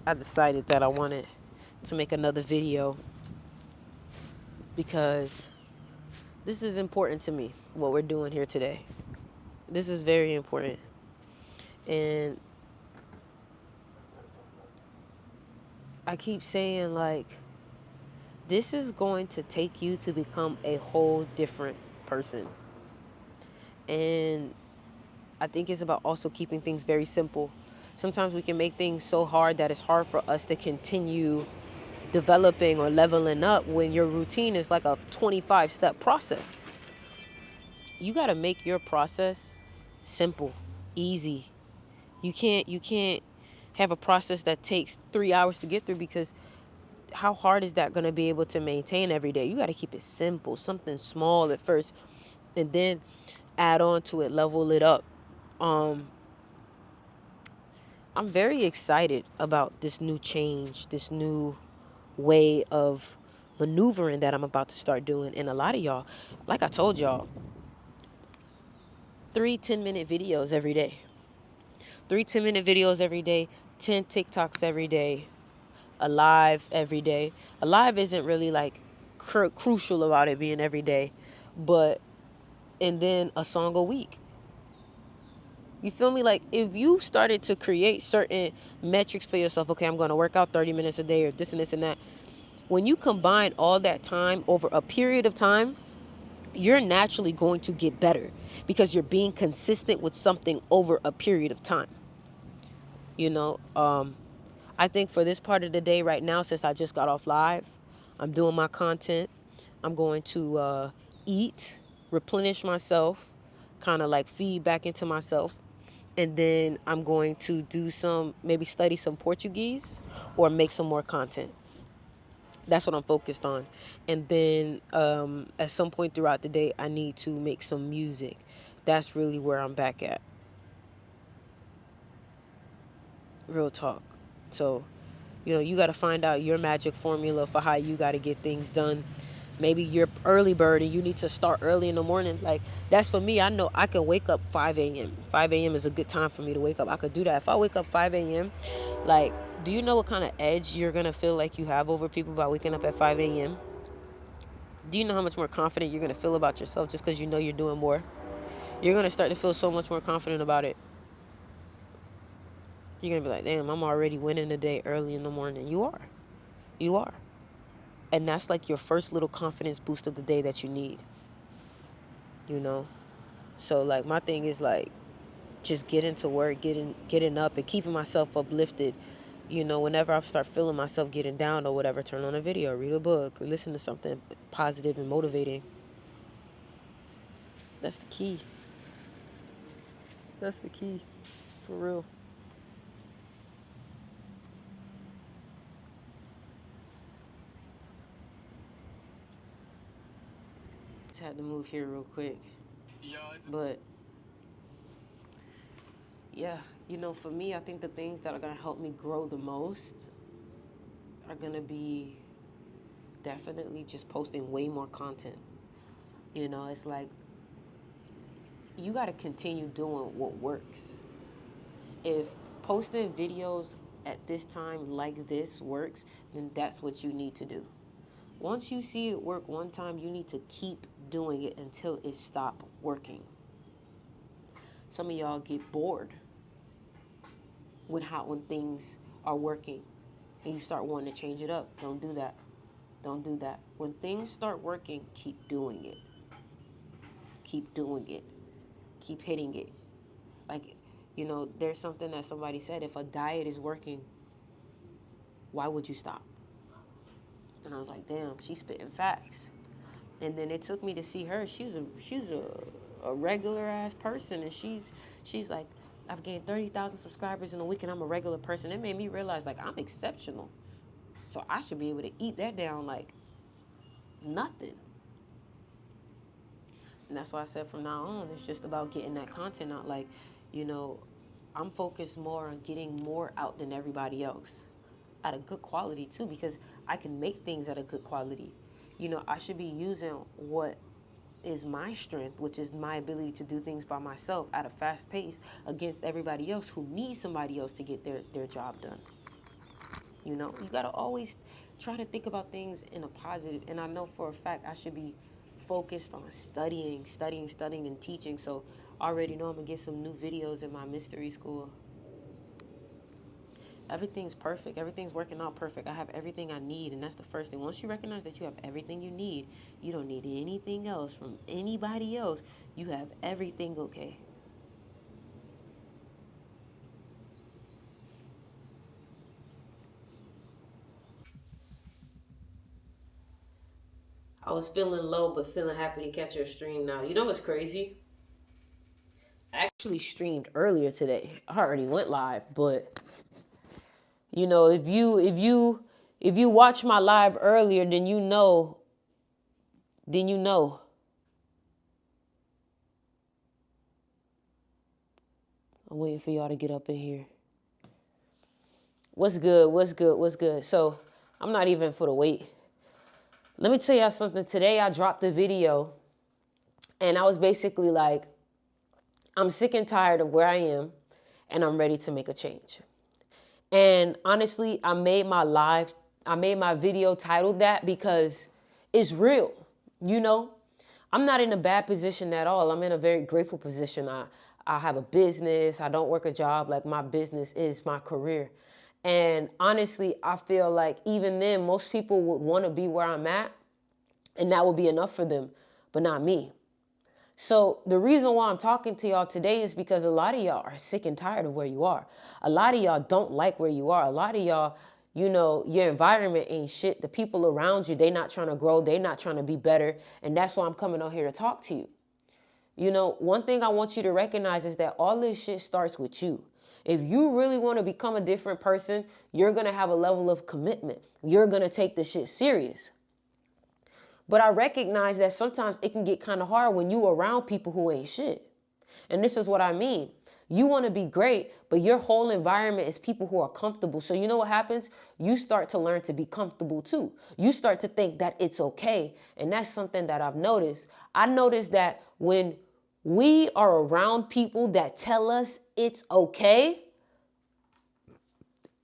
I decided that I wanted to make another video because this is important to me, what we're doing here today. This is very important. And I keep saying, like, this is going to take you to become a whole different person. And I think it's about also keeping things very simple. Sometimes we can make things so hard that it's hard for us to continue developing or leveling up when your routine is like a 25-step process. You got to make your process simple, easy. You can't have a process that takes 3 hours to get through, because how hard is that going to be able to maintain every day? You got to keep it simple, something small at first, and then add on to it, level it up. I'm very excited about this new change, this new way of maneuvering that I'm about to start doing. And a lot of y'all, like I told y'all, 3 10-minute videos every day. 3 10-minute videos every day, 10 TikToks every day, a live every day. A live isn't really like crucial about it being every day, but and then a song a week. You feel me? Like, if you started to create certain metrics for yourself, okay, I'm going to work out 30 minutes a day or this and this and that. When you combine all that time over a period of time, you're naturally going to get better because you're being consistent with something over a period of time. You know, I think for this part of the day right now, since I just got off live, I'm doing my content. I'm going to eat, replenish myself, kind of like feed back into myself. And then I'm going to do maybe study some Portuguese or make some more content. That's what I'm focused on. And then at some point throughout the day, I need to make some music. That's really where I'm back at. Real talk. So, you got to find out your magic formula for how you got to get things done. Maybe you're early bird and you need to start early in the morning. Like, that's for me. I know I can wake up 5 a.m. 5 a.m. is a good time for me to wake up. I could do that. If I wake up 5 a.m., like, do you know what kind of edge you're going to feel like you have over people by waking up at 5 a.m.? Do you know how much more confident you're going to feel about yourself just because you know you're doing more? You're going to start to feel so much more confident about it. You're going to be like, damn, I'm already winning the day early in the morning. You are. You are. And that's like your first little confidence boost of the day that you need. So, like, my thing is, like, just getting to work, getting up and keeping myself uplifted. Whenever I start feeling myself getting down or whatever, turn on a video, read a book, or listen to something positive and motivating. That's the key. That's the key. For real. Just had to move here real quick. But yeah, for me, I think the things that are going to help me grow the most are going to be definitely just posting way more content. It's like you got to continue doing what works. If posting videos at this time like this works, then that's what you need to do. Once you see it work one time, you need to keep doing it until it stops working. Some of y'all get bored when things are working and you start wanting to change it up. Don't do that. Don't do that. When things start working, keep doing it. Keep doing it. Keep hitting it. Like, there's something that somebody said, if a diet is working, why would you stop? And I was like, damn, she's spitting facts. And then it took me to see her. She's a regular ass person, and she's like, I've gained 30,000 subscribers in a week, and I'm a regular person. It made me realize, like, I'm exceptional. So I should be able to eat that down like nothing. And that's why I said from now on, it's just about getting that content out. Like, I'm focused more on getting more out than everybody else at a good quality too, because I can make things at a good quality. I should be using what is my strength, which is my ability to do things by myself at a fast pace against everybody else who needs somebody else to get their job done. You know, you got to always try to think about things in a positive. And I know for a fact I should be focused on studying, and teaching. So I already know I'm going to get some new videos in my mystery school. Everything's perfect. Everything's working out perfect. I have everything I need. And that's the first thing. Once you recognize that you have everything you need, you don't need anything else from anybody else. You have everything okay. I was feeling low, but feeling happy to catch your stream now. You know what's crazy? I actually streamed earlier today. I already went live, but you know, if you watch my live earlier, then you know. I'm waiting for y'all to get up in here. What's good? What's good? What's good? So I'm not even for the wait. Let me tell y'all something. Today I dropped a video and I was basically like, I'm sick and tired of where I am and I'm ready to make a change. And honestly, I made my video titled that because it's real. You know, I'm not in a bad position at all. I'm in a very grateful position. I have a business. I don't work a job. Like, my business is my career. And honestly, I feel like even then, most people would want to be where I'm at, and that would be enough for them, but not me. So the reason why I'm talking to y'all today is because a lot of y'all are sick and tired of where you are. A lot of y'all don't like where you are. A lot of y'all, you know, your environment ain't shit. The people around you, they not trying to grow. They not trying to be better. And that's why I'm coming on here to talk to you. You know, one thing I want you to recognize is that all this shit starts with you. If you really want to become a different person, you're going to have a level of commitment. You're going to take this shit serious. But I recognize that sometimes it can get kind of hard when you around people who ain't shit. And this is what I mean. You want to be great, but your whole environment is people who are comfortable. So you know what happens? You start to learn to be comfortable too. You start to think that it's okay. And that's something that I've noticed. I noticed that when we are around people that tell us it's okay,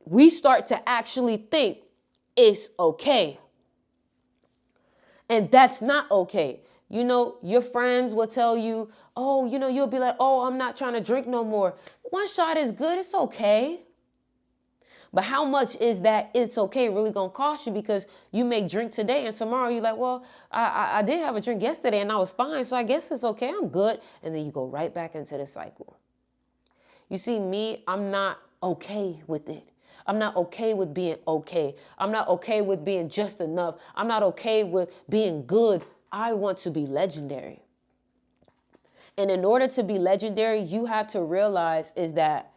we start to actually think it's okay. And that's not okay. You know, your friends will tell you, oh, you know, you'll be like, oh, I'm not trying to drink no more. One shot is good. It's okay. But how much is that it's okay really going to cost you? Because you may drink today and tomorrow you're like, well, I did have a drink yesterday and I was fine. So I guess it's okay. I'm good. And then you go right back into the cycle. You see, me, I'm not okay with it. I'm not okay with being okay. I'm not okay with being just enough. I'm not okay with being good. I want to be legendary. And in order to be legendary, you have to realize is that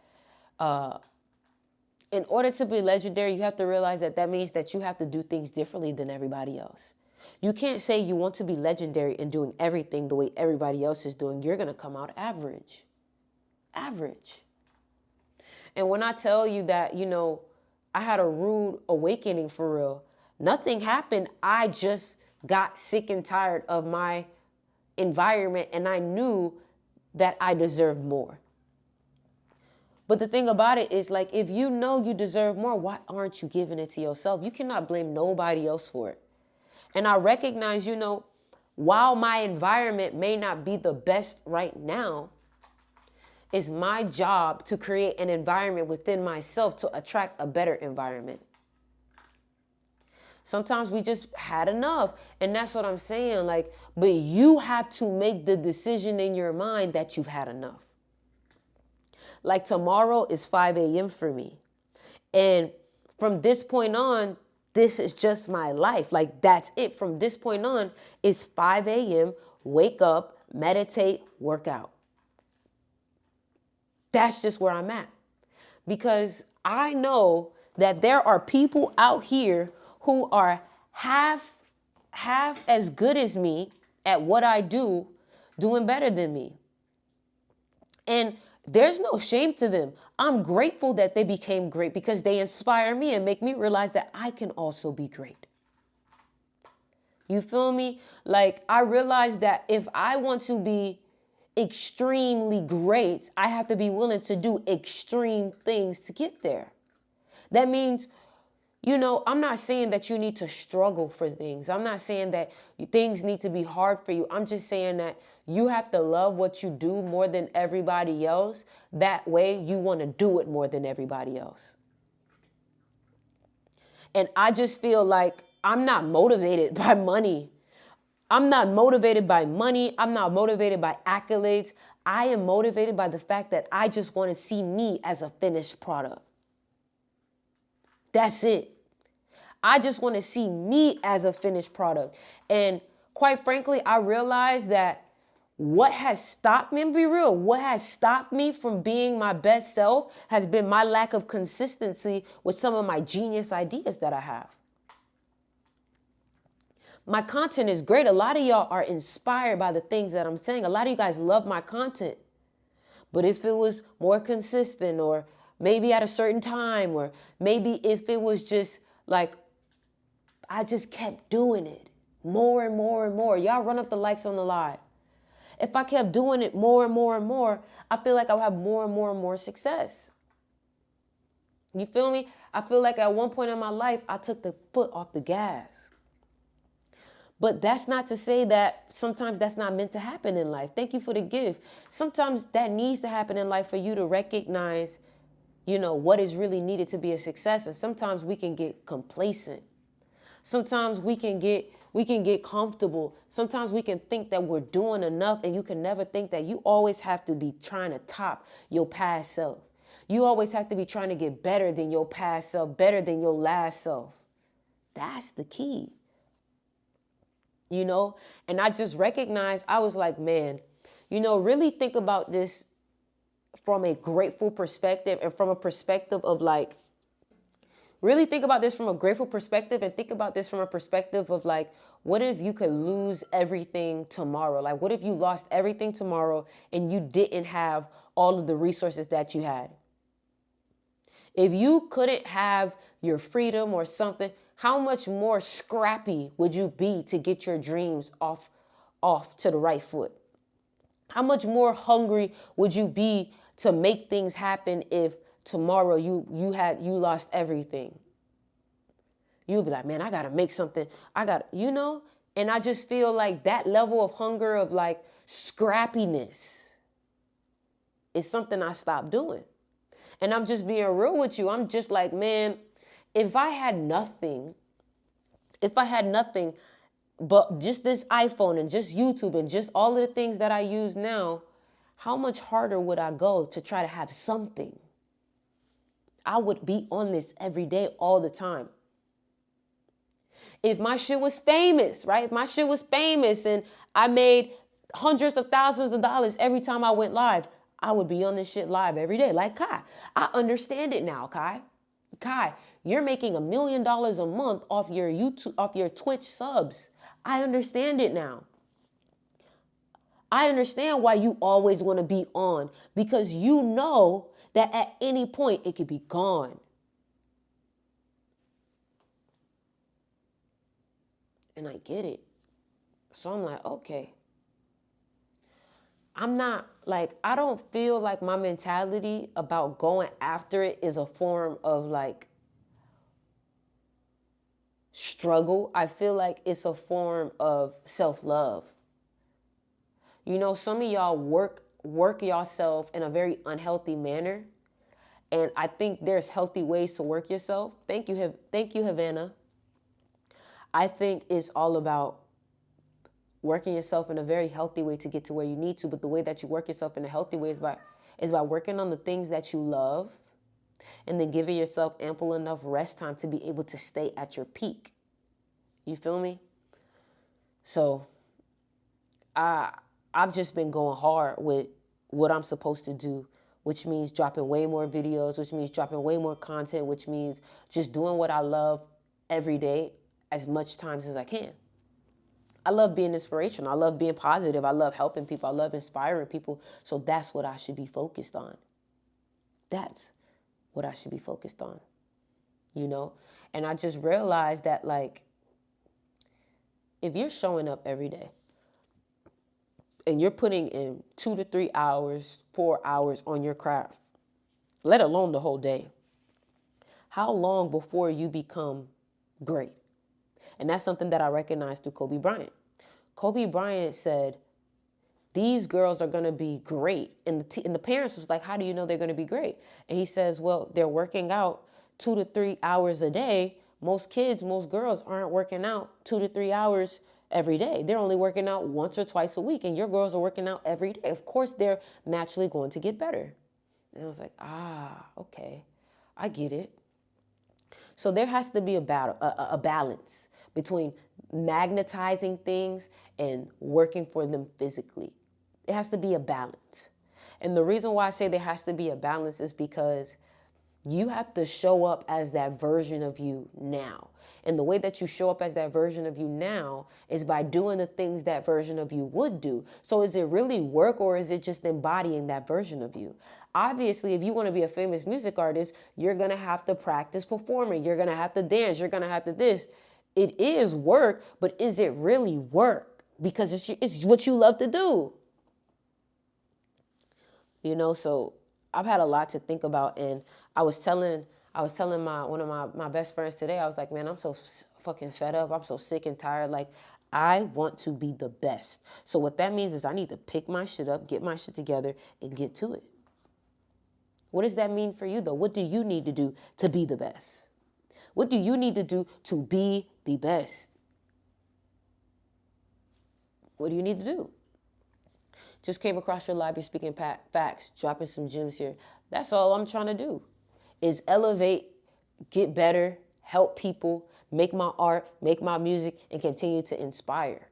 in order to be legendary, you have to realize that that means that you have to do things differently than everybody else. You can't say you want to be legendary and doing everything the way everybody else is doing. You're going to come out average. Average. And when I tell you that, you know, I had a rude awakening for real, nothing happened. I just got sick and tired of my environment and I knew that I deserved more. But the thing about it is, like, if you know you deserve more, why aren't you giving it to yourself? You cannot blame nobody else for it. And I recognize, you know, while my environment may not be the best right now, it's my job to create an environment within myself to attract a better environment. Sometimes we just had enough. And that's what I'm saying. Like, but you have to make the decision in your mind that you've had enough. Like, tomorrow is 5 a.m. for me. And from this point on, this is just my life. Like, that's it. From this point on, it's 5 a.m., wake up, meditate, work out. That's just where I'm at. Because I know that there are people out here who are half as good as me at what I do, doing better than me. And there's no shame to them. I'm grateful that they became great because they inspire me and make me realize that I can also be great. You feel me? Like, I realize that if I want to be extremely great, I have to be willing to do extreme things to get there. That means You know, I'm not saying that you need to struggle for things. I'm not saying that things need to be hard for you. I'm just saying that you have to love what you do more than everybody else. That way you want to do it more than everybody else. And I just feel like I'm not motivated by money. I'm not motivated by money. I'm not motivated by accolades. I am motivated by the fact that I just want to see me as a finished product. That's it. I just want to see me as a finished product. And quite frankly, I realized that what has stopped me, and be real, what has stopped me from being my best self has been my lack of consistency with some of my genius ideas that I have. My content is great. A lot of y'all are inspired by the things that I'm saying. A lot of you guys love my content. But if it was more consistent, or maybe at a certain time, or maybe if it was just like, I just kept doing it more and more and more. Y'all run up the likes on the live. If I kept doing it more and more and more, I feel like I would have more and more and more success. You feel me? I feel like at one point in my life, I took the foot off the gas. But that's not to say that sometimes that's not meant to happen in life. Thank you for the gift. Sometimes that needs to happen in life for you to recognize, you know, what is really needed to be a success. And sometimes we can get complacent. Sometimes we can get comfortable. Sometimes we can think that we're doing enough, and you can never think that you always have to be trying to top your past self. You always have to be trying to get better than your past self, better than your last self. That's the key. You know, and I just recognized, I was like, man, you know, really think about this from a grateful perspective, and from a perspective of like, really think about this from a grateful perspective, and think about this from a perspective of like, what if you could lose everything tomorrow? Like, what if you lost everything tomorrow and you didn't have all of the resources that you had? If you couldn't have your freedom or something, how much more scrappy would you be to get your dreams off to the right foot? How much more hungry would you be to make things happen if tomorrow you lost everything? You'd be like, man, I gotta make something. You know? And I just feel like that level of hunger, of like scrappiness, is something I stopped doing. And I'm just being real with you. I'm just like, man, if I had nothing but just this iPhone and just YouTube and just all of the things that I use now, how much harder would I go to try to have something? I would be on this every day, all the time. If my shit was famous, right? If my shit was famous and I made hundreds of thousands of dollars every time I went live, I would be on this shit live every day. Like, Kai, I understand it now, Kai. Kai, you're making $1 million a month off your YouTube, off your Twitch subs. I understand it now. I understand why you always want to be on, because you know that at any point it could be gone. And I get it. So I'm like, okay. I don't feel like my mentality about going after it is a form of like struggle. I feel like it's a form of self-love. You know, some of y'all work yourself in a very unhealthy manner. And I think there's healthy ways to work yourself. Thank you, Havana. I think it's all about working yourself in a very healthy way to get to where you need to. But the way that you work yourself in a healthy way is by working on the things that you love, and then giving yourself ample enough rest time to be able to stay at your peak. You feel me? So I've just been going hard with what I'm supposed to do, which means dropping way more videos, which means dropping way more content, which means just doing what I love every day as much times as I can. I love being inspirational. I love being positive. I love helping people. I love inspiring people. So that's what I should be focused on. That's what I should be focused on, you know? And I just realized that, like, if you're showing up every day and you're putting in 2 to 3 hours, 4 hours on your craft, let alone the whole day, how long before you become great? And that's something that I recognize through Kobe Bryant. Kobe Bryant said, these girls are going to be great. And the parents was like, how do you know they're going to be great? And he says, well, they're working out 2 to 3 hours a day. Most kids, most girls aren't working out 2 to 3 hours every day. They're only working out once or twice a week. And your girls are working out every day. Of course, they're naturally going to get better. And I was like, okay, I get it. So there has to be a balance between magnetizing things and working for them physically. It has to be a balance. And the reason why I say there has to be a balance is because you have to show up as that version of you now. And the way that you show up as that version of you now is by doing the things that version of you would do. So is it really work, or is it just embodying that version of you? Obviously, if you want to be a famous music artist, you're going to have to practice performing. You're going to have to dance. You're going to have to this. It is work, but is it really work? Because it's what you love to do. You know, so I've had a lot to think about, and I was telling one of my best friends today, I was like, man, I'm so fucking fed up. I'm so sick and tired. Like, I want to be the best. So what that means is I need to pick my shit up, get my shit together, and get to it. What does that mean for you, though? What do you need to do to be the best? What do you need to do to be the best? What do you need to do? Just came across your live, you're speaking facts, dropping some gems here. That's all I'm trying to do, is elevate, get better, help people, make my art, make my music, and continue to inspire.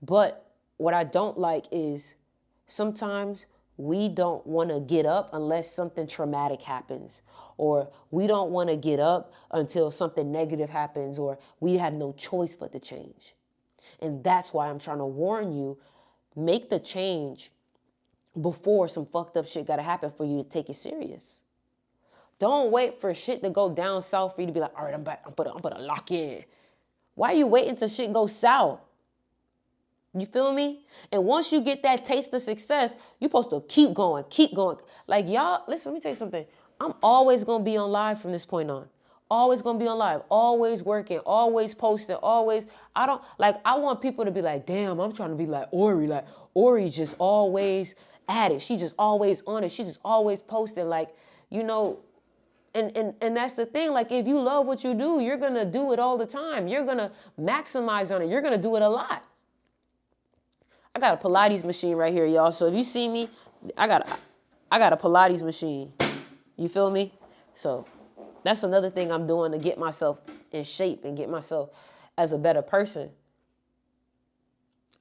But what I don't like is sometimes we don't want to get up unless something traumatic happens, or we don't want to get up until something negative happens, or we have no choice but to change. And that's why I'm trying to warn you, make the change before some fucked up shit got to happen for you to take it serious. Don't wait for shit to go down south for you to be like, all right, I'm back. I'm gonna lock in. Why are you waiting till shit goes south? You feel me? And once you get that taste of success, you're supposed to keep going, keep going. Like, y'all, listen, let me tell you something. I'm always going to be on live from this point on. Always going to be on live, always working, always posting, always. I want people to be like, damn, I'm trying to be like Ori. Like, Ori just always at it. She just always on it. She just always posting. Like, you know, and that's the thing. Like, if you love what you do, you're going to do it all the time. You're going to maximize on it. You're going to do it a lot. I got a Pilates machine right here, y'all. So if you see me, I got a Pilates machine. You feel me? So that's another thing I'm doing to get myself in shape and get myself as a better person.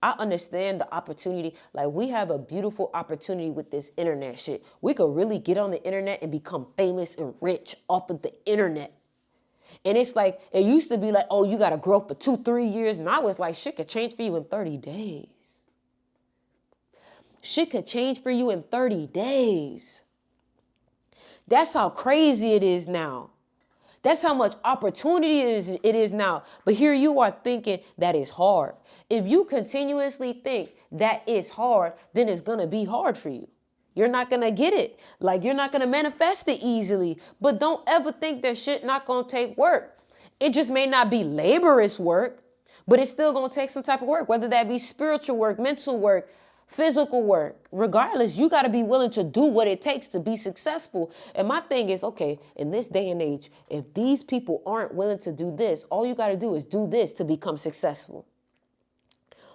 I understand the opportunity. Like, we have a beautiful opportunity with this internet shit. We could really get on the internet and become famous and rich off of the internet. And it's like, it used to be like, oh, you got to grow for 2-3 years. Now it's like, shit could change for you in 30 days. Shit could change for you in 30 days. That's how crazy it is now. That's how much opportunity it is now. But here you are thinking that it's hard. If you continuously think that it's hard, then it's going to be hard for you. You're not going to get it. Like, you're not going to manifest it easily. But don't ever think that shit not going to take work. It just may not be laborious work, but it's still going to take some type of work, whether that be spiritual work, mental work, physical work. Regardless, you got to be willing to do what it takes to be successful. And my thing is, okay, in this day and age, if these people aren't willing to do this, all you got to do is do this to become successful.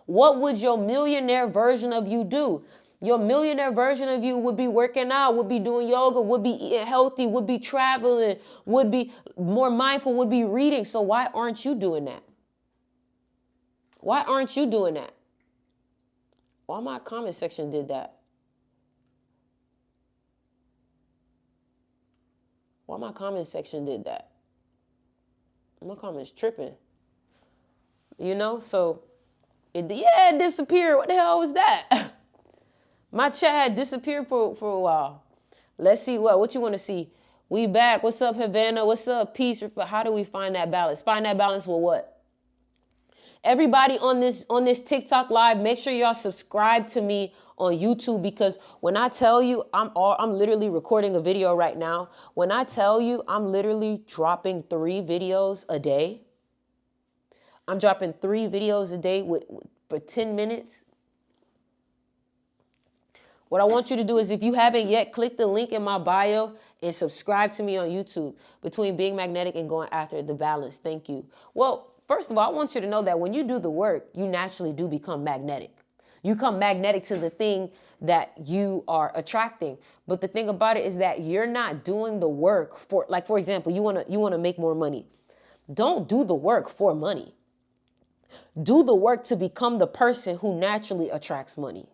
What would your millionaire version of you do? Your millionaire version of you would be working out, would be doing yoga, would be eating healthy, would be traveling, would be more mindful, would be reading. So why aren't you doing that? Why aren't you doing that? Why my comment section did that? Why my comment section did that? My comment's tripping. You know, so it disappeared. What the hell was that? My chat had disappeared for a while. Let's see what you want to see. We back. What's up, Havana? What's up, Peace? How do we find that balance? Find that balance with what? Everybody on this TikTok live, make sure y'all subscribe to me on YouTube, because when I tell you I'm literally recording a video right now. When I tell you I'm literally dropping 3 videos a day. I'm dropping 3 videos a day for 10 minutes. What I want you to do is, if you haven't yet, click the link in my bio and subscribe to me on YouTube. Between being magnetic and going after the balance. Thank you. Well, first of all, I want you to know that when you do the work, you naturally do become magnetic. You become magnetic to the thing that you are attracting. But the thing about it is that you're not doing the work for, like, for example, you want to make more money. Don't do the work for money. Do the work to become the person who naturally attracts money.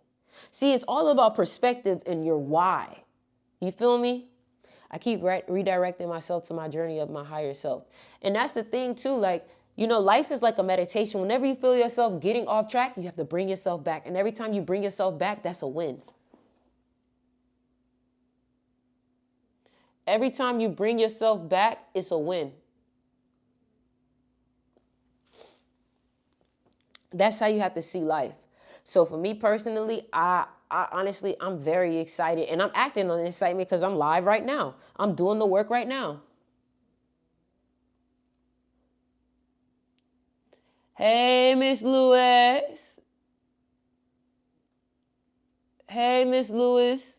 See, it's all about perspective and your why. You feel me? I keep redirecting myself to my journey of my higher self. And that's the thing too, like, you know, life is like a meditation. Whenever you feel yourself getting off track, you have to bring yourself back. And every time you bring yourself back, that's a win. Every time you bring yourself back, it's a win. That's how you have to see life. So for me personally, I honestly, I'm very excited, and I'm acting on excitement because I'm live right now. I'm doing the work right now. Hey, Miss Lewis. Hey, Miss Lewis.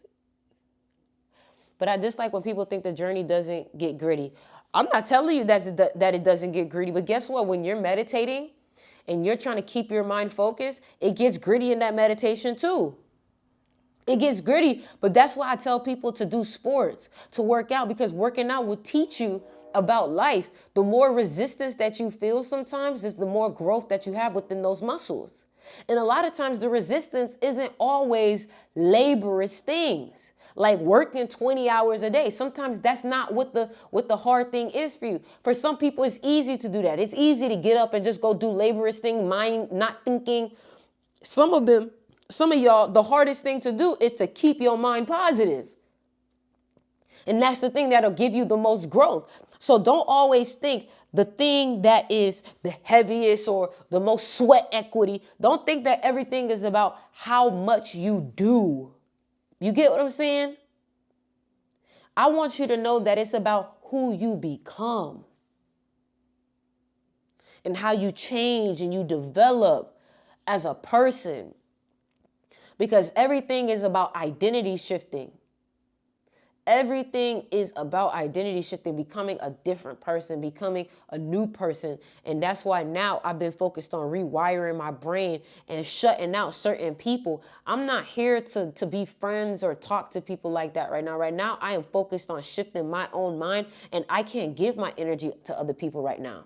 But I dislike when people think the journey doesn't get gritty. I'm not telling you that it doesn't get gritty, but guess what? When you're meditating and you're trying to keep your mind focused, it gets gritty in that meditation too. It gets gritty, but that's why I tell people to do sports, to work out, because working out will teach you about life. The more resistance that you feel sometimes is the more growth that you have within those muscles. And a lot of times the resistance isn't always laborious things, like working 20 hours a day. Sometimes that's not what the hard thing is for you. For some people, it's easy to do that. It's easy to get up and just go do laborious things, mind not thinking. Some of y'all, the hardest thing to do is to keep your mind positive. And that's the thing that'll give you the most growth. So don't always think the thing that is the heaviest or the most sweat equity. Don't think that everything is about how much you do. You get what I'm saying? I want you to know that it's about who you become and how you change and you develop as a person. Because everything is about identity shifting. Everything is about identity shifting, becoming a different person, becoming a new person. And that's why now I've been focused on rewiring my brain and shutting out certain people. I'm not here to be friends or talk to people like that right now. Right now, I am focused on shifting my own mind, and I can't give my energy to other people right now.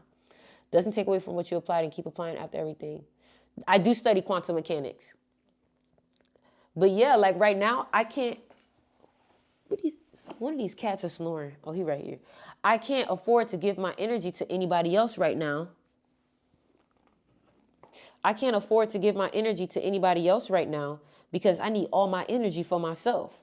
Doesn't take away from what you applied, and keep applying after everything. I do study quantum mechanics. But yeah, like right now, I can't. One of these cats is snoring. Oh, he right here. I can't afford to give my energy to anybody else right now. I can't afford to give my energy to anybody else right now because I need all my energy for myself.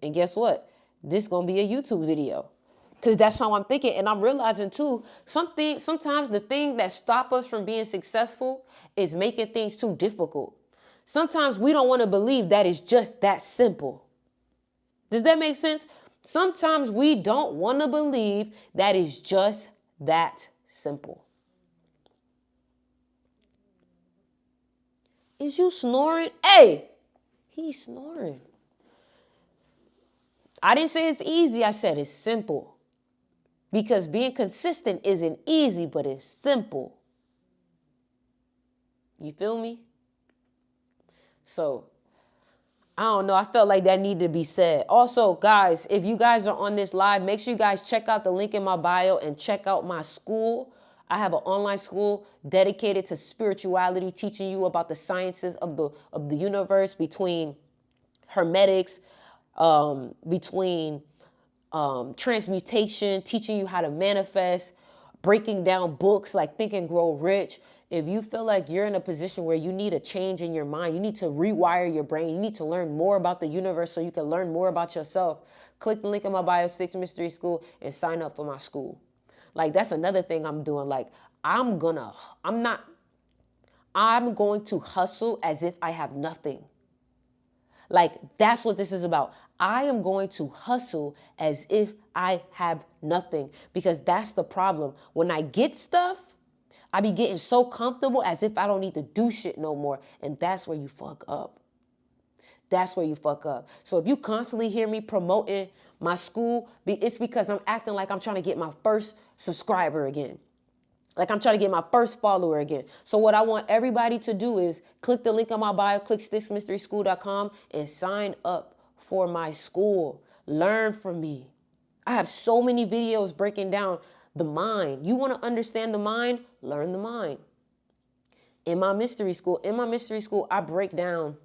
And guess what? This is going to be a YouTube video. Because that's how I'm thinking. And I'm realizing too, sometimes the thing that stops us from being successful is making things too difficult. Sometimes we don't want to believe that it's just that simple. Does that make sense? Sometimes we don't want to believe that it's just that simple. Is you snoring? Hey, he's snoring. I didn't say it's easy. I said it's simple. Because being consistent isn't easy, but it's simple. You feel me? So, I don't know. I felt like that needed to be said. Also, guys, if you guys are on this live, make sure you guys check out the link in my bio and check out my school. I have an online school dedicated to spirituality, teaching you about the sciences of the universe, between hermetics, between transmutation, teaching you how to manifest, breaking down books like Think and Grow Rich. If you feel like you're in a position where you need a change in your mind, you need to rewire your brain, you need to learn more about the universe so you can learn more about yourself, click the link in my bio, 6 Mystery School, and sign up for my school. Like, that's another thing I'm doing. Like, I'm going to hustle as if I have nothing. Like, that's what this is about. I am going to hustle as if I have nothing, because that's the problem. When I get stuff, I be getting so comfortable as if I don't need to do shit no more. And that's where you fuck up. That's where you fuck up. So if you constantly hear me promoting my school, it's because I'm acting like I'm trying to get my first subscriber again. Like I'm trying to get my first follower again. So what I want everybody to do is click the link on my bio, click StixMysterySchool.com and sign up for my school. Learn from me. I have so many videos breaking down the mind. You want to understand the mind? Learn the mind. In my mystery school, I break down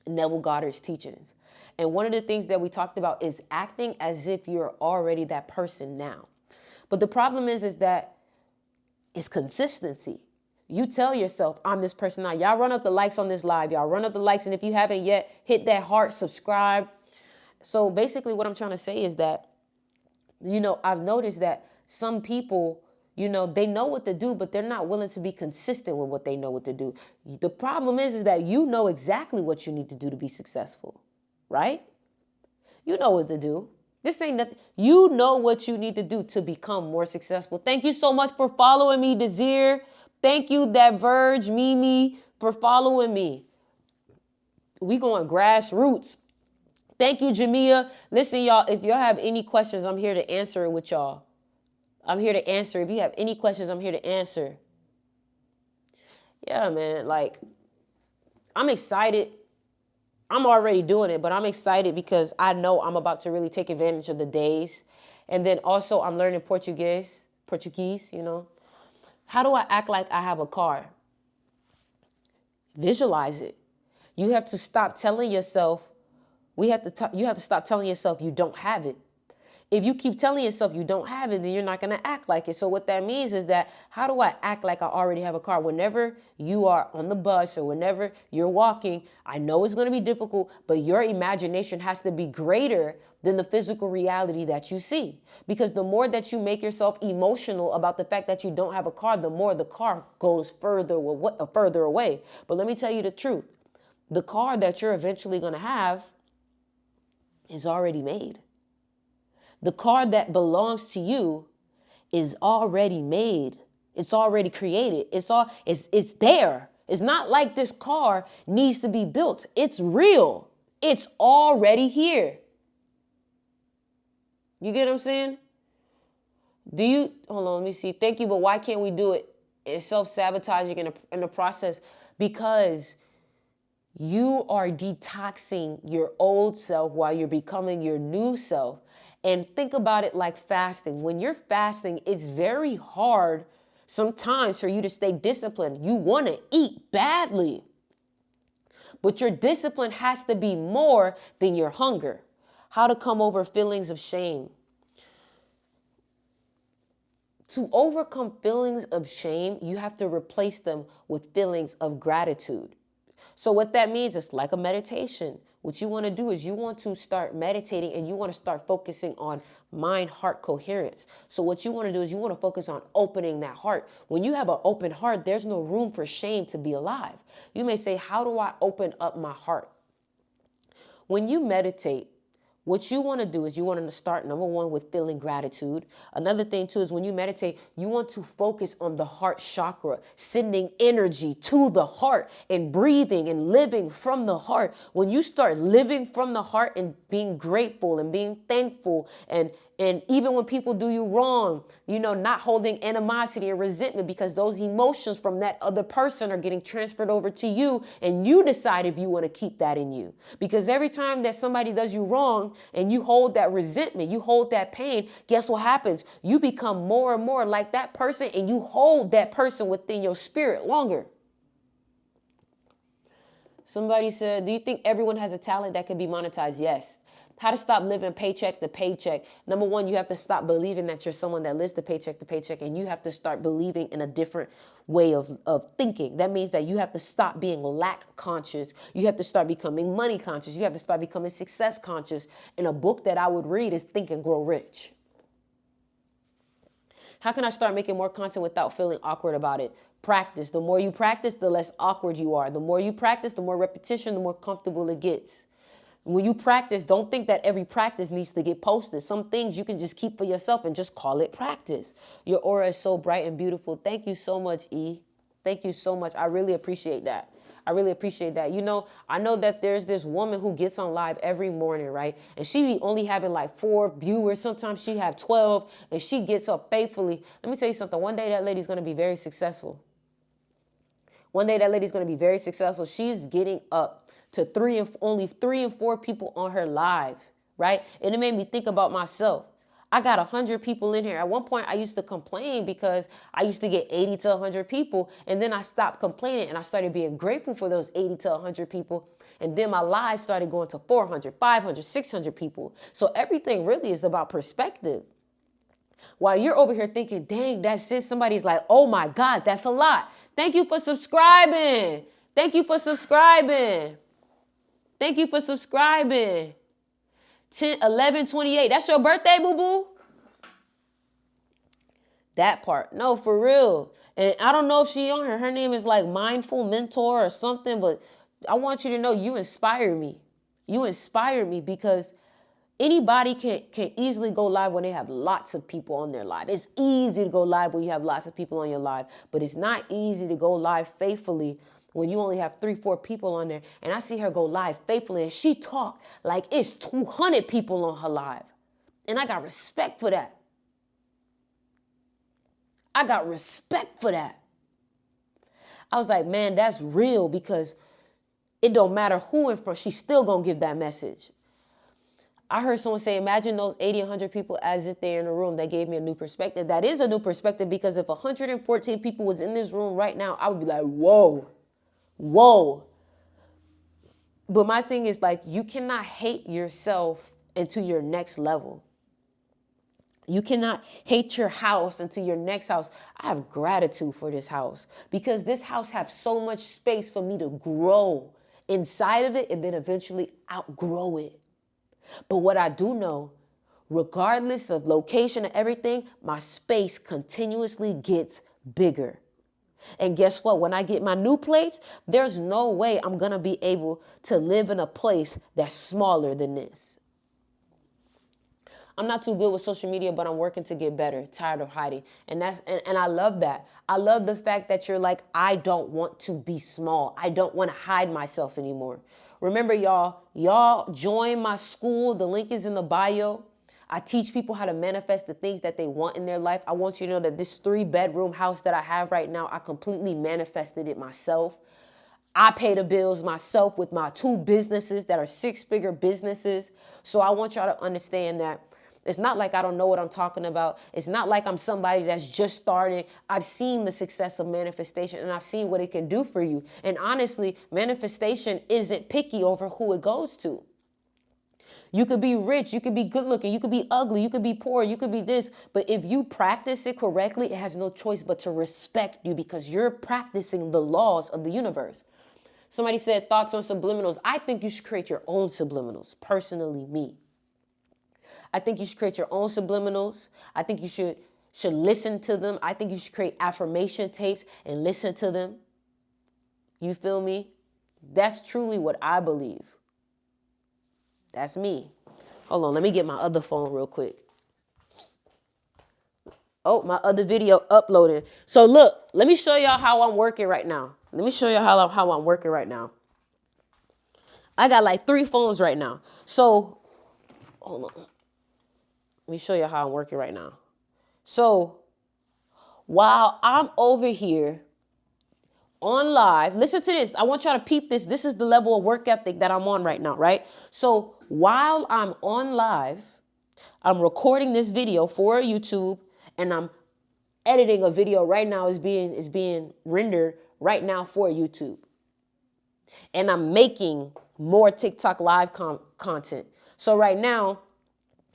Neville Goddard's teachings. And one of the things that we talked about is acting as if you're already that person now. But the problem is that it's consistency. You tell yourself, I'm this person now. Y'all run up the likes on this live. Y'all run up the likes. And if you haven't yet, hit that heart, subscribe. So basically what I'm trying to say is that, I've noticed that some people, they know what to do, but they're not willing to be consistent with what they know what to do. The problem is that you know exactly what you need to do to be successful, right? You know what to do. This ain't nothing. You know what you need to do to become more successful. Thank you so much for following me, Desir. Thank you, That Verge, Mimi, for following me. We going grassroots. Thank you, Jamia. Listen, y'all, if y'all have any questions, I'm here to answer it with y'all. I'm here to answer. If you have any questions, I'm here to answer. Yeah, man, like, I'm excited. I'm already doing it, but I'm excited because I know I'm about to really take advantage of the days. And then also I'm learning Portuguese, How do I act like I have a car? Visualize it. You have to stop telling yourself, you have to stop telling yourself you don't have it. If you keep telling yourself you don't have it, then you're not going to act like it. So what that means is that, how do I act like I already have a car? Whenever you are on the bus or whenever you're walking, I know it's going to be difficult, but your imagination has to be greater than the physical reality that you see. Because the more that you make yourself emotional about the fact that you don't have a car, the more the car goes further away. But let me tell you the truth. The car that you're eventually going to have is already made. The car that belongs to you is already made. It's already created. It's there. It's not like this car needs to be built. It's real. It's already here. You get what I'm saying? Hold on, let me see. Thank you, but why can't we do it? It's self-sabotaging in the process because you are detoxing your old self while you're becoming your new self. And think about it like fasting. When you're fasting, it's very hard sometimes for you to stay disciplined. You want to eat badly, but your discipline has to be more than your hunger. How to come over feelings of shame. To overcome feelings of shame, you have to replace them with feelings of gratitude. So what that means is like a meditation. What you want to do is you want to start meditating and you want to start focusing on mind-heart coherence. So what you want to do is you want to focus on opening that heart. When you have an open heart, there's no room for shame to be alive. You may say, how do I open up my heart? When you meditate, what you want to do is you want to start, number one, with feeling gratitude. Another thing, too, is when you meditate, you want to focus on the heart chakra, sending energy to the heart and breathing and living from the heart. When you start living from the heart and being grateful and being thankful and even when people do you wrong, not holding animosity and resentment because those emotions from that other person are getting transferred over to you and you decide if you want to keep that in you. Because every time that somebody does you wrong and you hold that resentment, you hold that pain, guess what happens? You become more and more like that person and you hold that person within your spirit longer. Somebody said, do you think everyone has a talent that can be monetized? Yes. How to stop living paycheck to paycheck. Number one, you have to stop believing that you're someone that lives the paycheck to paycheck, and you have to start believing in a different way of thinking. That means that you have to stop being lack conscious. You have to start becoming money conscious. You have to start becoming success conscious. And a book that I would read is Think and Grow Rich. How can I start making more content without feeling awkward about it? Practice. The more you practice, the less awkward you are. The more you practice, the more repetition, the more comfortable it gets. When you practice, don't think that every practice needs to get posted. Some things you can just keep for yourself and just call it practice. Your aura is so bright and beautiful. Thank you so much, E. Thank you so much. I really appreciate that. I really appreciate that. You know, I know that there's this woman who gets on live every morning, right? And she be only having like 4 viewers. Sometimes she have 12, and she gets up faithfully. Let me tell you something. One day that lady's going to be very successful. One day that lady's going to be very successful. She's getting up to only 3 and 4 people on her live, right? And it made me think about myself. I got 100 people in here. At one point, I used to complain because I used to get 80 to 100 people. And then I stopped complaining and I started being grateful for those 80 to 100 people. And then my live started going to 400, 500, 600 people. So everything really is about perspective. While you're over here thinking, dang, that's it. Somebody's like, oh my God, that's a lot. Thank you for subscribing. Thank you for subscribing. Thank you for subscribing. 11/28. That's your birthday, boo-boo? That part. No, for real. And I don't know if she on her. Her name is like Mindful Mentor or something, but I want you to know you inspire me. You inspire me because anybody can easily go live when they have lots of people on their live. It's easy to go live when you have lots of people on your live, but it's not easy to go live faithfully when you only have 3, 4 people on there. And I see her go live faithfully and she talk like it's 200 people on her live. And I got respect for that. I got respect for that. I was like, man, that's real because it don't matter who in front, she's still gonna give that message. I heard someone say, imagine those 80, 100 people as if they're in a room. That gave me a new perspective. That is a new perspective because if 114 people was in this room right now, I would be like, whoa. Whoa. But my thing is like, you cannot hate yourself into your next level. You cannot hate your house into your next house. I have gratitude for this house because this house has so much space for me to grow inside of it and then eventually outgrow it. But what I do know, regardless of location and everything, my space continuously gets bigger. And guess what? When I get my new place, there's no way I'm going to be able to live in a place that's smaller than this. I'm not too good with social media, but I'm working to get better. Tired of hiding. And I love that. I love the fact that you're like, I don't want to be small. I don't want to hide myself anymore. Remember, y'all join my school. The link is in the bio. I teach people how to manifest the things that they want in their life. I want you to know that this 3-bedroom house that I have right now, I completely manifested it myself. I pay the bills myself with my 2 businesses that are 6-figure businesses. So I want y'all to understand that it's not like I don't know what I'm talking about. It's not like I'm somebody that's just starting. I've seen the success of manifestation and I've seen what it can do for you. And honestly, manifestation isn't picky over who it goes to. You could be rich, you could be good looking, you could be ugly, you could be poor, you could be this. But if you practice it correctly, it has no choice but to respect you because you're practicing the laws of the universe. Somebody said thoughts on subliminals. I think you should create your own subliminals. Personally, me. I think you should create your own subliminals. I think you should listen to them. I think you should create affirmation tapes and listen to them. You feel me? That's truly what I believe. That's me. Hold on, let me get my other phone real quick. Oh, my other video uploading. So look, let me show y'all how I'm working right now. Let me show you how I'm working right now. I got like 3 phones right now. So, hold on. Let me show you how I'm working right now. So, while I'm over here on live, listen to this. I want y'all to peep this. This is the level of work ethic that I'm on right now, right? So, while I'm on live, I'm recording this video for YouTube and I'm editing a video right now is being rendered right now for YouTube. And I'm making more TikTok live content. So right now,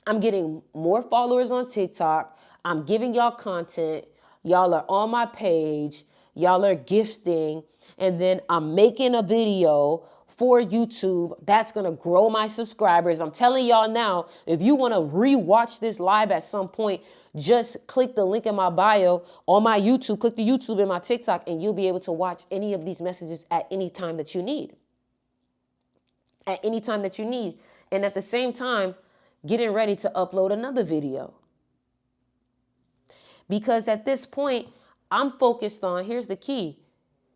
I'm getting more followers on TikTok. I'm giving y'all content. Y'all are on my page. Y'all are gifting. And then I'm making a video for YouTube that's going to grow my subscribers. I'm telling y'all now, if you want to rewatch this live at some point, just click the link in my bio on my YouTube, click the YouTube in my TikTok, and you'll be able to watch any of these messages at any time that you need. at any time that you need. And at the same time, getting ready to upload another video. Because at this point, I'm focused on, here's the key.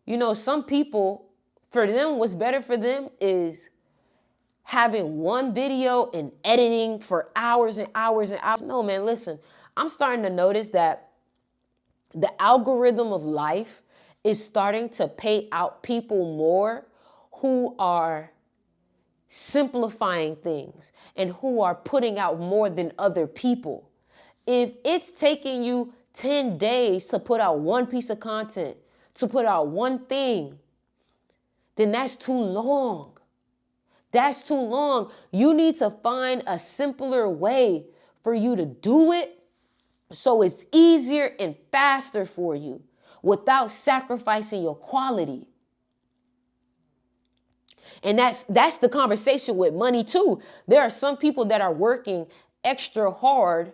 You know, some people, for them, what's better for them is having one video and editing for hours and hours and hours. No, man, listen, I'm starting to notice that the algorithm of life is starting to pay out people more who are simplifying things and who are putting out more than other people. If it's taking you 10 days to put out one piece of content, to put out one thing, then that's too long. That's too long. You need to find a simpler way for you to do it so it's easier and faster for you without sacrificing your quality. And that's the conversation with money too. There are some people that are working extra hard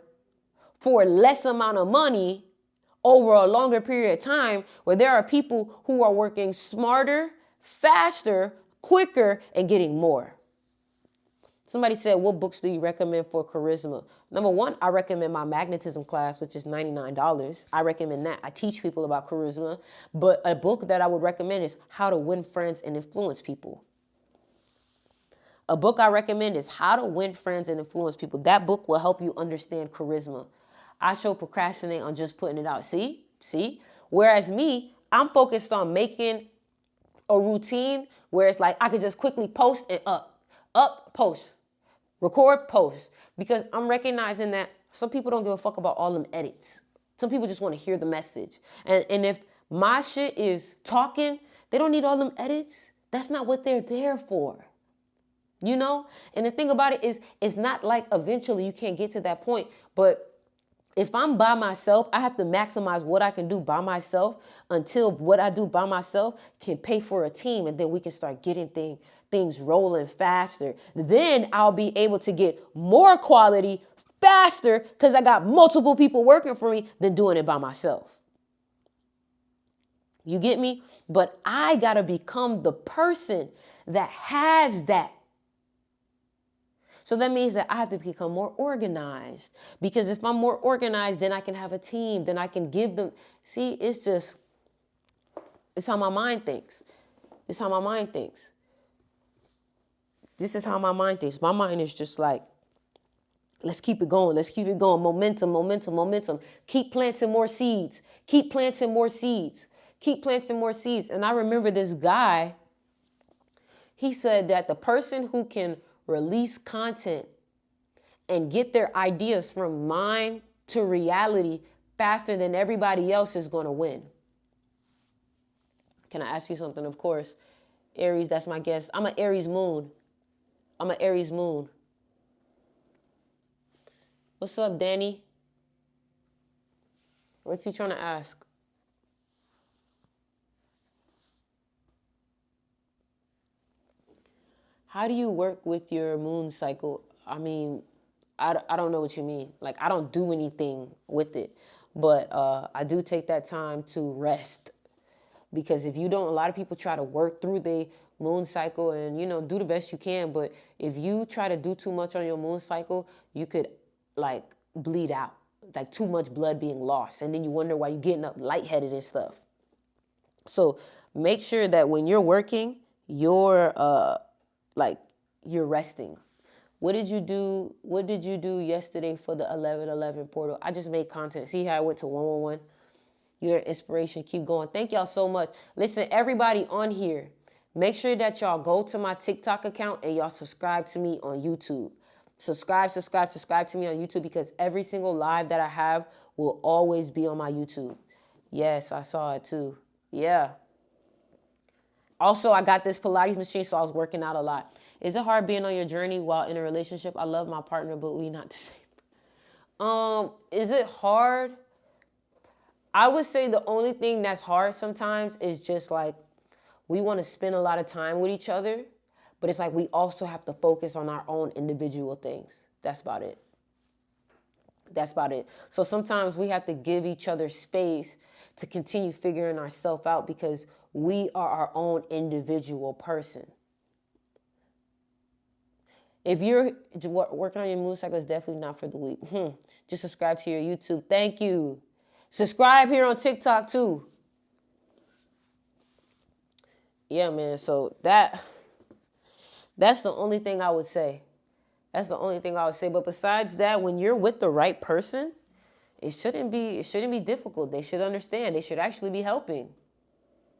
for less amount of money over a longer period of time, where there are people who are working smarter, faster, quicker, and getting more. Somebody said, what books do you recommend for charisma? Number one, I recommend my magnetism class, which is $99. I recommend that. I teach people about charisma. But a book that I would recommend is How to Win Friends and Influence People. A book I recommend is How to Win Friends and Influence People. That book will help you understand charisma. I show procrastinate on just putting it out. See? Whereas me, I'm focused on making a routine where it's like I could just quickly post and post, record, post. Because I'm recognizing that some people don't give a fuck about all them edits. Some people just want to hear the message. And if my shit is talking, they don't need all them edits. That's not what they're there for. You know? And the thing about it is, it's not like eventually you can't get to that point. But if I'm by myself, I have to maximize what I can do by myself until what I do by myself can pay for a team. And then we can start getting things rolling faster. Then I'll be able to get more quality faster because I got multiple people working for me than doing it by myself. You get me? But I got to become the person that has that. So that means that I have to become more organized, because if I'm more organized, then I can have a team, then I can give them. See, it's how my mind thinks. It's how my mind thinks. This is how my mind thinks. My mind is just like, let's keep it going. Let's keep it going. Momentum, momentum, momentum. Keep planting more seeds. Keep planting more seeds. Keep planting more seeds. And I remember this guy, he said that the person who can release content and get their ideas from mind to reality faster than everybody else is going to win. Can I ask you something? Of course. Aries, that's my guess. I'm an Aries moon. What's up, Danny? What's he trying to ask? How do you work with your moon cycle? I mean, I don't know what you mean. Like, I don't do anything with it. But I do take that time to rest. Because if you don't, a lot of people try to work through their moon cycle and, do the best you can. But if you try to do too much on your moon cycle, you could, like, bleed out. Like, too much blood being lost. And then you wonder why you're getting up lightheaded and stuff. So make sure that when you're working, you're resting. What did you do yesterday for the 1111 portal? I just made content. See how I went to 111? You're an inspiration. Keep going. Thank y'all so much. Listen, everybody on here, make sure that y'all go to my TikTok account and y'all subscribe to me on YouTube. Subscribe to me on YouTube, because every single live that I have will always be on my YouTube. Yes, I saw it too. Yeah. Also, I got this Pilates machine, so I was working out a lot. Is it hard being on your journey while in a relationship? I love my partner, but we not the same. Is it hard? I would say the only thing that's hard sometimes is just like we want to spend a lot of time with each other, but it's like we also have to focus on our own individual things. That's about it. So sometimes we have to give each other space to continue figuring ourselves out, because we are our own individual person. If you're working on your moon cycle, it's definitely not for the weak. Just subscribe to your YouTube. Thank you. Subscribe here on TikTok too. Yeah, man. So that's the only thing I would say. That's the only thing I would say. But besides that, when you're with the right person, it shouldn't be difficult. They should understand. They should actually be helping.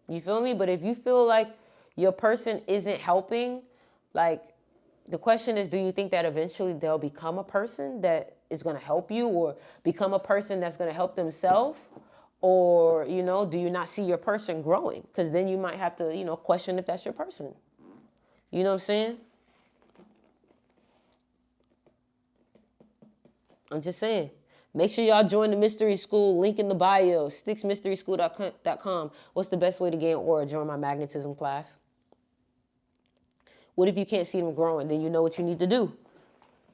You feel me? But if you feel like your person isn't helping, like, the question is, do you think that eventually they'll become a person that is going to help you, or become a person that's going to help themselves? Or, do you not see your person growing? Because then you might have to, question if that's your person. You know what I'm saying? I'm just saying. Make sure y'all join the mystery school. Link in the bio. StixMysterySchool.com. What's the best way to gain aura? Join my magnetism class. What if you can't see them growing? Then you know what you need to do.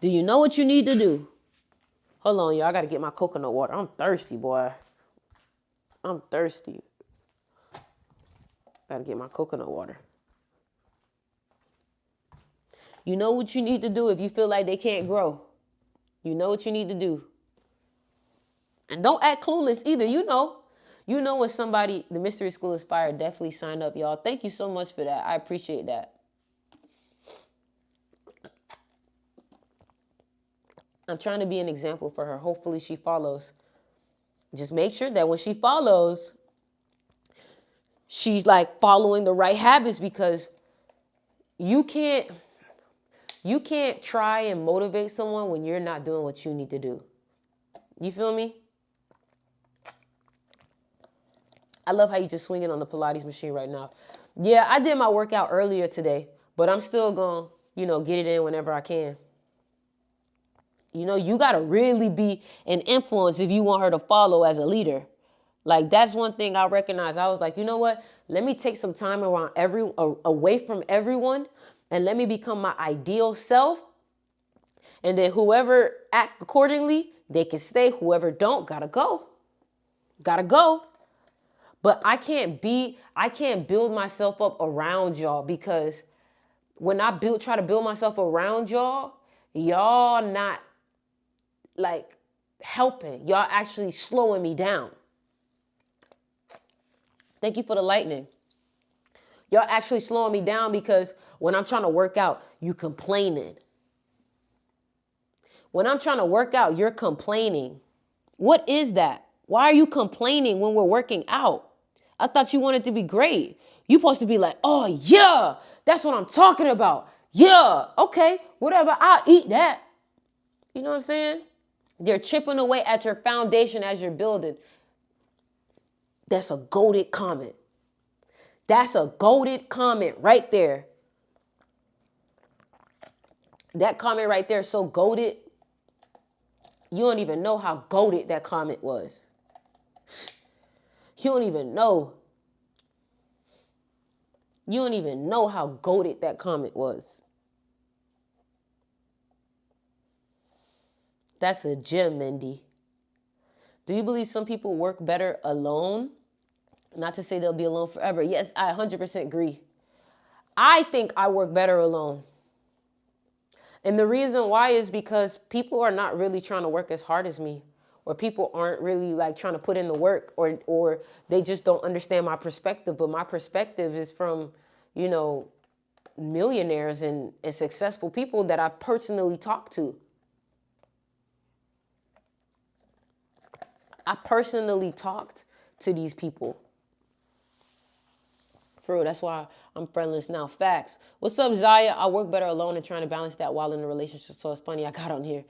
Do you know what you need to do? Hold on, y'all. I got to get my coconut water. I'm thirsty, boy. I'm thirsty. Got to get my coconut water. You know what you need to do if you feel like they can't grow. You know what you need to do. And don't act clueless either. You know when somebody, the Mystery School Inspired, definitely sign up, y'all. Thank you so much for that. I appreciate that. I'm trying to be an example for her. Hopefully she follows. Just make sure that when she follows, she's like following the right habits, because you can't try and motivate someone when you're not doing what you need to do. You feel me? I love how you just swinging on the Pilates machine right now. Yeah, I did my workout earlier today, but I'm still going to, get it in whenever I can. You got to really be an influence if you want her to follow as a leader. Like, that's one thing I recognize. I was like, you know what? Let me take some time away from everyone, and let me become my ideal self. And then whoever act accordingly, they can stay. Whoever don't, gotta go. Gotta go. But I can't build myself up around y'all, because when I try to build myself around y'all not like helping. Y'all actually slowing me down. Thank you for the lightning. Y'all actually slowing me down, because when I'm trying to work out, you complaining. When I'm trying to work out, you're complaining. What is that? Why are you complaining when we're working out? I thought you wanted to be great. You're supposed to be like, oh yeah, that's what I'm talking about. Yeah, okay, whatever, I'll eat that. You know what I'm saying? They're chipping away at your foundation as you're building. That's a goated comment. That's a goated comment right there. That comment right there is so goated. You don't even know how goated that comment was. You don't even know. You don't even know how goated that comment was. That's a gem, Mindy. Do you believe some people work better alone? Not to say they'll be alone forever. Yes, I 100% agree. I think I work better alone. And the reason why is because people are not really trying to work as hard as me, or people aren't really like trying to put in the work, or they just don't understand my perspective. But my perspective is from, millionaires and successful people that I personally talk to. I personally talked to these people. For real, that's why I'm friendless now. Facts. What's up, Zaya? I work better alone and trying to balance that while in a relationship. So it's funny I got on here.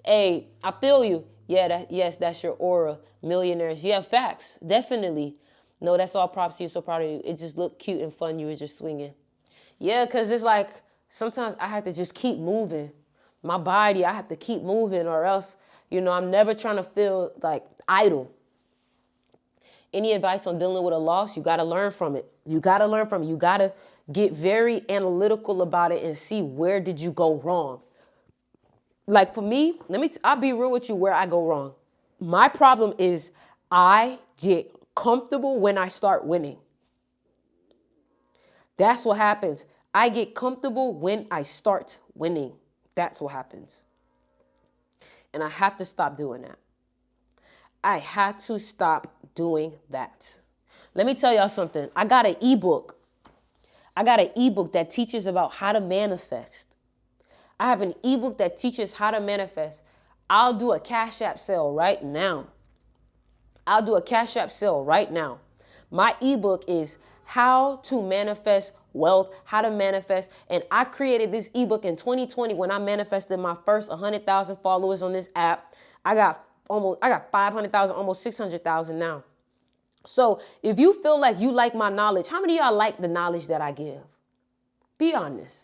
Hey, I feel you. Yeah, that's your aura. Millionaires. Yeah, facts. Definitely. No, that's all props to you. So proud of you. It just looked cute and fun. You were just swinging. Yeah, because it's like sometimes I have to just keep moving. My body, I have to keep moving, or else, I'm never trying to feel like idle. Any advice on dealing with a loss? You got to learn from it. You got to get very analytical about it and see, where did you go wrong? Like for me, I'll be real with you where I go wrong. My problem is I get comfortable when I start winning. That's what happens. I get comfortable when I start winning. That's what happens. And I have to stop doing that. I had to stop doing that. Let me tell y'all something. I got an ebook. I got an ebook that teaches about how to manifest. I have an ebook that teaches how to manifest. I'll do a Cash App sale right now. I'll do a Cash App sale right now. My ebook is How to Manifest Wealth, How to Manifest. And I created this ebook in 2020 when I manifested my first 100,000 followers on this app. I got 500,000, almost 600,000 now. So if you feel like you like my knowledge, how many of y'all like the knowledge that I give? Be honest.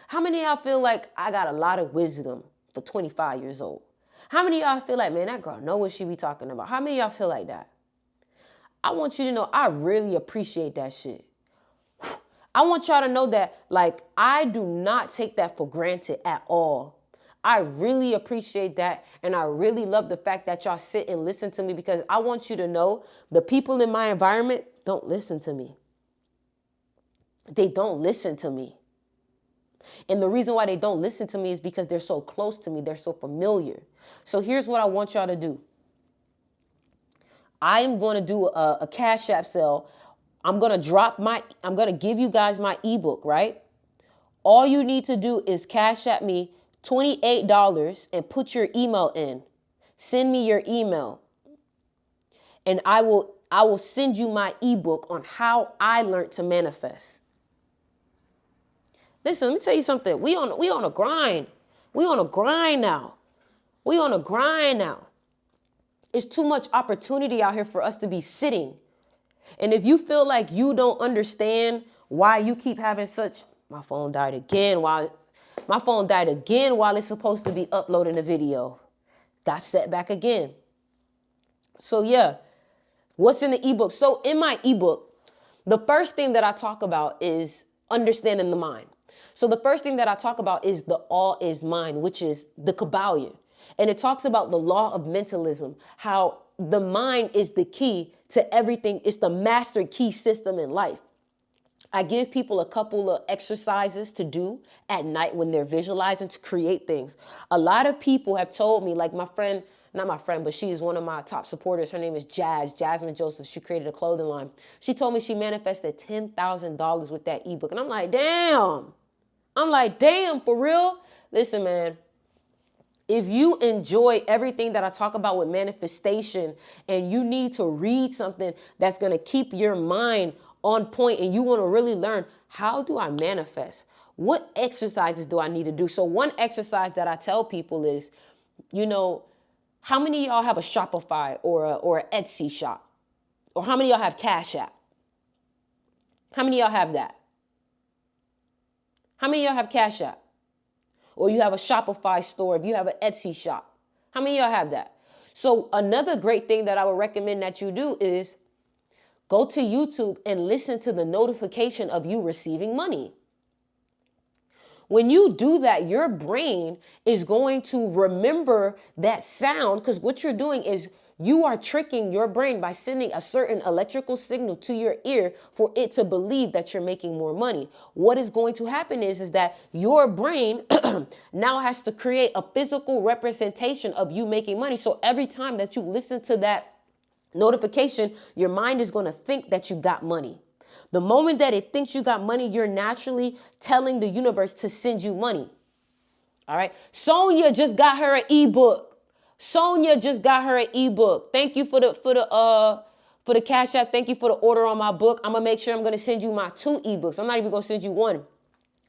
How many of y'all feel like I got a lot of wisdom for 25 years old? How many of y'all feel like, man, that girl know what she be talking about? How many of y'all feel like that? I want you to know I really appreciate that shit. I want y'all to know that, like, I do not take that for granted at all. I really appreciate that. And I really love the fact that y'all sit and listen to me, because I want you to know the people in my environment don't listen to me. They don't listen to me. And the reason why they don't listen to me is because they're so close to me. They're so familiar. So here's what I want y'all to do. I am going to do a Cash App sale. I'm going to give you guys my ebook, right? All you need to do is Cash App me $28 and put your email in. Send me your email. And I will send you my ebook on how I learned to manifest. Listen, let me tell you something. We on a grind. We on a grind now. We on a grind now. It's too much opportunity out here for us to be sitting. And if you feel like you don't understand why you keep having such, my phone died again while it's supposed to be uploading a video. Got set back again. So yeah, what's in the ebook? So in my ebook, the first thing that I talk about is understanding the mind. So the first thing that I talk about is the all is mind, which is the Kabbalion. And it talks about the law of mentalism, how the mind is the key to everything. It's the master key system in life. I give people a couple of exercises to do at night when they're visualizing to create things. A lot of people have told me, like my friend, not my friend, but she is one of my top supporters. Her name is Jasmine Joseph. She created a clothing line. She told me she manifested $10,000 with that ebook. And I'm like, damn, for real? Listen, man. If you enjoy everything that I talk about with manifestation and you need to read something that's going to keep your mind on point and you want to really learn, how do I manifest? What exercises do I need to do? So one exercise that I tell people is, how many of y'all have a Shopify or an Etsy shop? Or how many of y'all have Cash App? How many of y'all have that? How many of y'all have Cash App? Or you have a Shopify store, if you have an Etsy shop. How many of y'all have that? So another great thing that I would recommend that you do is go to YouTube and listen to the notification of you receiving money. When you do that, your brain is going to remember that sound, because what you're doing is you are tricking your brain by sending a certain electrical signal to your ear for it to believe that you're making more money. What is going to happen is that your brain now has to create a physical representation of you making money. So every time that you listen to that notification, your mind is going to think that you got money. The moment that it thinks you got money, you're naturally telling the universe to send you money. All right. Sonia just got her an ebook. Thank you for the Cash App. Thank you for the order on my book. I'm going to make sure I'm going to send you my 2 ebooks. I'm not even going to send you one.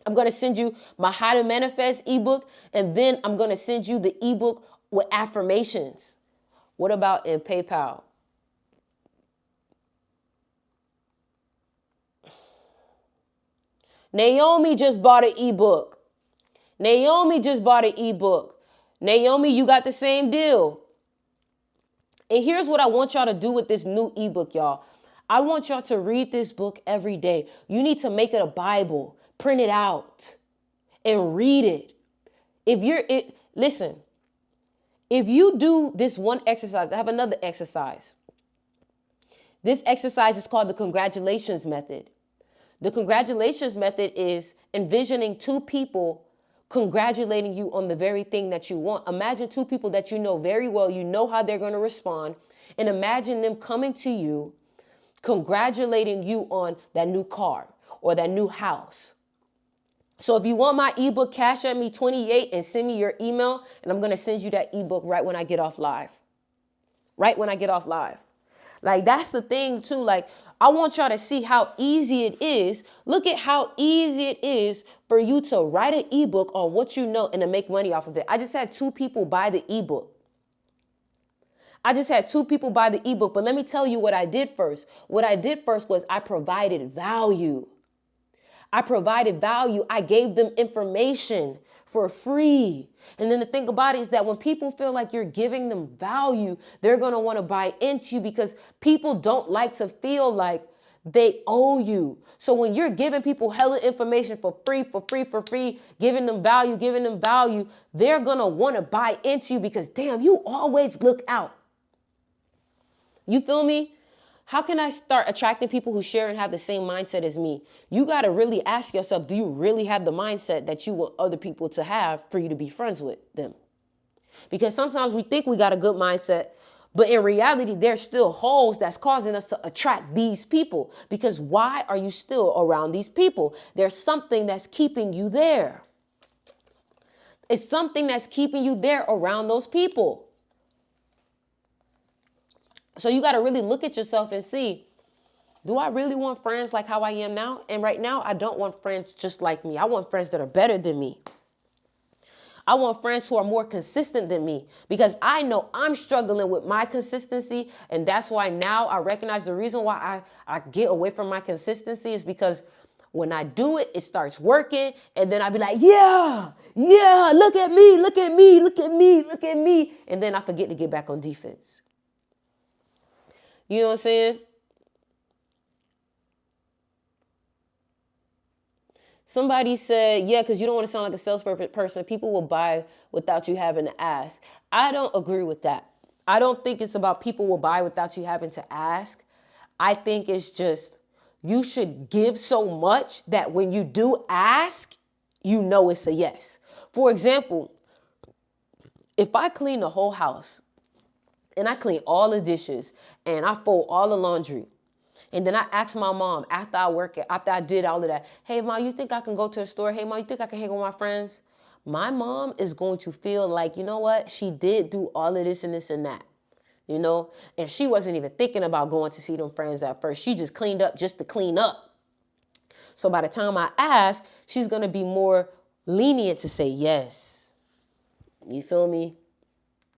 I'm going to send you my How to Manifest ebook. And then I'm going to send you the ebook with affirmations. What about in PayPal? Naomi just bought an ebook. Naomi, you got the same deal. And here's what I want y'all to do with this new ebook, y'all. I want y'all to read this book every day. You need to make it a Bible, print it out, and read it. Listen, if you do this one exercise, I have another exercise. This exercise is called the congratulations method. The congratulations method is envisioning 2 people congratulating you on the very thing that you want. Imagine two people that you know very well, you know how they're going to respond, and imagine them coming to you, congratulating you on that new car or that new house. So if you want my ebook, cash at me 28 and send me your email, and I'm going to send you that ebook right when I get off live. Right when I get off live. Like, that's the thing too. Like, I want y'all to see how easy it is. Look at how easy it is for you to write an ebook on what you know and to make money off of it. I just had 2 people buy the ebook. But let me tell you what I did first. What I did first was I provided value. I gave them information for free. And then the thing about it is that when people feel like you're giving them value, they're going to want to buy into you, because people don't like to feel like they owe you. So when you're giving people hella information for free, giving them value, they're going to want to buy into you, because damn, you always look out. You feel me? How can I start attracting people who share and have the same mindset as me? You got to really ask yourself, do you really have the mindset that you want other people to have for you to be friends with them? Because sometimes we think we got a good mindset, but in reality, there's still holes that's causing us to attract these people. Because why are you still around these people? There's something that's keeping you there. It's something that's keeping you there around those people. So you got to really look at yourself and see, do I really want friends like how I am now? And right now, I don't want friends just like me. I want friends that are better than me. I want friends who are more consistent than me, because I know I'm struggling with my consistency. And that's why now I recognize the reason why I get away from my consistency is because when I do it, it starts working. And then I be like, yeah, look at me. And then I forget to get back on defense. You know what I'm saying? Somebody said, yeah, because you don't want to sound like a salesperson. People will buy without you having to ask. I don't agree with that. I don't think it's about people will buy without you having to ask. I think it's just you should give so much that when you do ask, you know it's a yes. For example, if I clean the whole house, and I clean all the dishes, and I fold all the laundry, and then I ask my mom after I did all of that, hey, Mom, you think I can go to a store? Hey, Mom, you think I can hang with my friends? My mom is going to feel like, you know what? She did do all of this and this and that, you know? And she wasn't even thinking about going to see them friends at first. She just cleaned up just to clean up. So by the time I ask, she's going to be more lenient to say yes. You feel me?